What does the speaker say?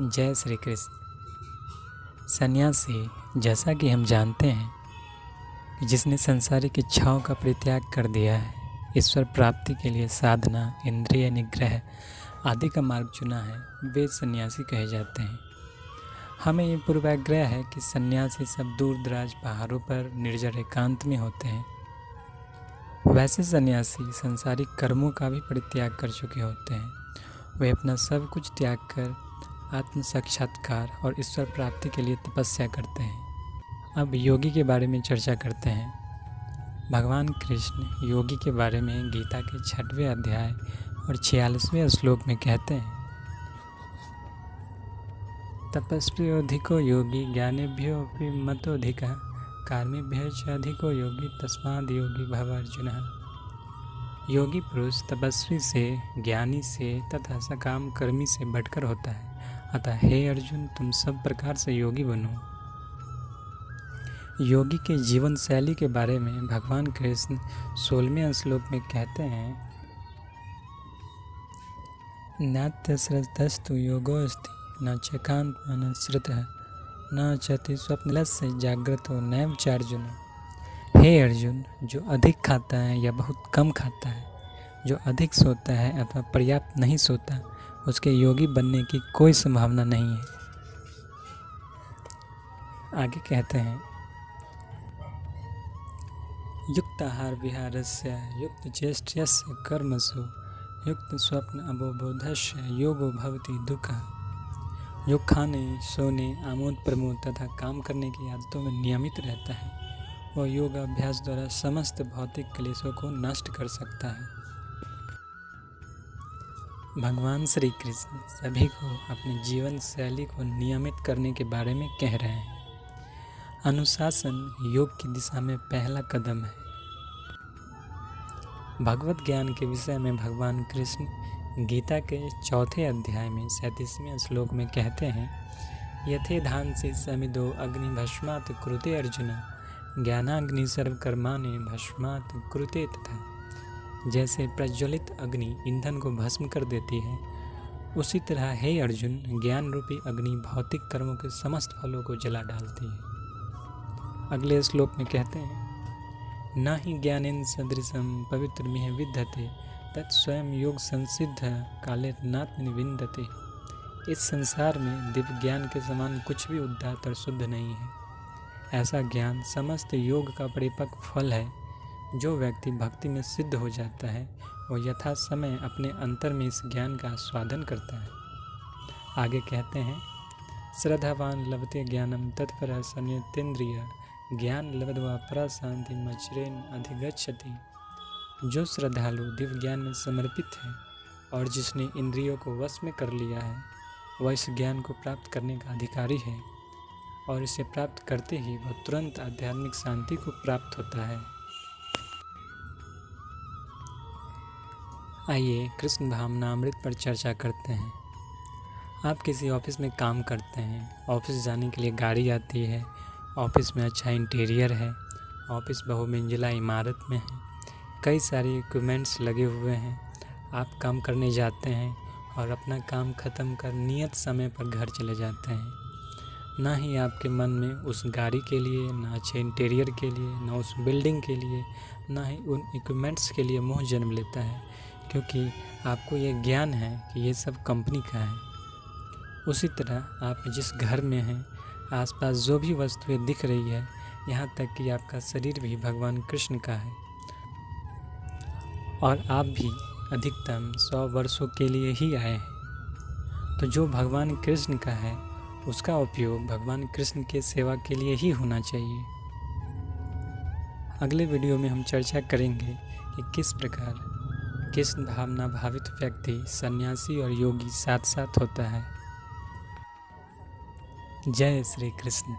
जय श्री कृष्ण। सन्यासी, जैसा कि हम जानते हैं कि जिसने सांसारिक इच्छाओं का परित्याग कर दिया है, ईश्वर प्राप्ति के लिए साधना, इंद्रिय निग्रह आदि का मार्ग चुना है, वे सन्यासी कहे जाते हैं। हमें ये पूर्वाग्रह है कि सन्यासी सब दूर दराज पहाड़ों पर निर्जर एकांत में होते हैं। वैसे सन्यासी सांसारिक कर्मों का भी परित्याग कर चुके होते हैं। वे अपना सब कुछ त्याग कर आत्म साक्षात्कार और ईश्वर प्राप्ति के लिए तपस्या करते हैं। अब योगी के बारे में चर्चा करते हैं। भगवान कृष्ण योगी के बारे में गीता के 6वें अध्याय और 46वें श्लोक में कहते हैं, तपस्वियोऽधिको योगी ज्ञानेभ्योऽपि मतोऽधिकः कर्मेभ्यः च अधिको योगी तस्माद् योगी भव अर्जुन। योगी पुरुष तपस्वी से, ज्ञानी से तथा सकाम कर्मी से बढ़कर होता है। अतः हे अर्जुन, तुम सब प्रकार से योगी बनो। योगी के जीवन शैली के बारे में भगवान कृष्ण 16वें श्लोक में कहते हैं, नात्यश्रद्धस्तु योगोऽस्ति न चैकान्तमनश्रितः न चति स्वप्नलस्य जाग्रतो नैव चार्जुन। हे अर्जुन, जो अधिक खाता है या बहुत कम खाता है, जो अधिक सोता है अथवा पर्याप्त नहीं सोता, उसके योगी बनने की कोई संभावना नहीं है। आगे कहते हैं, युक्त आहार विहारस्य युक्त चेष्टस्य कर्मसु युक्त स्वप्न अवबोधस्य योगो भवति दुःखः। जो खाने, सोने, आमोद प्रमोद तथा काम करने की आदतों में नियमित रहता है, वह योग अभ्यास द्वारा समस्त भौतिक क्लेशों को नष्ट कर सकता है। भगवान श्री कृष्ण सभी को अपनी जीवन शैली को नियमित करने के बारे में कह रहे हैं। अनुशासन योग की दिशा में पहला कदम है। भगवत ज्ञान के विषय में भगवान कृष्ण गीता के 4थे अध्याय में 37वें श्लोक में कहते हैं, यथेधांसि समिदो अग्नि भस्मात् कुरुते अर्जुन ज्ञानाग्नि सर्वकर्माणि भस्मात् कुरुते तथा। जैसे प्रज्वलित अग्नि ईंधन को भस्म कर देती है, उसी तरह हे अर्जुन, ज्ञान रूपी अग्नि भौतिक कर्मों के समस्त फलों को जला डालती है। अगले श्लोक में कहते हैं, न ही ज्ञानेन सदृशं पवित्रमिह विद्यते तत्स्वयं योग संसिद्ध काले नात्मनि विन्दते। इस संसार में दिव्य ज्ञान के समान कुछ भी उदात्त और शुद्ध नहीं है। ऐसा ज्ञान समस्त योग का परिपक्व फल है। जो व्यक्ति भक्ति में सिद्ध हो जाता है, वह यथा समय अपने अंतर में इस ज्ञान का आस्वादन करता है। आगे कहते हैं, श्रद्धावान लभते ज्ञानम तत्पर संयतेन्द्रिय ज्ञान लब्ध्वा पराशांति मच्रेण अधिगच्छति। जो श्रद्धालु दिव्य ज्ञान में समर्पित है और जिसने इंद्रियों को वश में कर लिया है, वह इस ज्ञान को प्राप्त करने का अधिकारी है और इसे प्राप्त करते ही वह तुरंत आध्यात्मिक शांति को प्राप्त होता है। आइए कृष्ण भावनामृत पर चर्चा करते हैं। आप किसी ऑफिस में काम करते हैं। ऑफिस जाने के लिए गाड़ी आती है। ऑफिस में अच्छा इंटीरियर है। ऑफिस बहुमंजिला इमारत में है। कई सारे इक्विपमेंट्स लगे हुए हैं। आप काम करने जाते हैं और अपना काम ख़त्म कर नियत समय पर घर चले जाते हैं। ना ही आपके मन में उस गाड़ी के लिए, ना अच्छे इंटीरियर के लिए, ना उस बिल्डिंग के लिए, ना ही उन इक्विपमेंट्स के लिए मोह जन्म लेता है, क्योंकि आपको ये ज्ञान है कि ये सब कंपनी का है। उसी तरह आप जिस घर में हैं, आसपास जो भी वस्तुएं दिख रही है, यहाँ तक कि आपका शरीर भी भगवान कृष्ण का है और आप भी अधिकतम 100 वर्षों के लिए ही आए हैं। तो जो भगवान कृष्ण का है, उसका उपयोग भगवान कृष्ण के सेवा के लिए ही होना चाहिए। अगले वीडियो में हम चर्चा करेंगे कि किस प्रकार कृष्ण भावना भावित व्यक्ति सन्यासी और योगी साथ साथ होता है। जय श्री कृष्ण।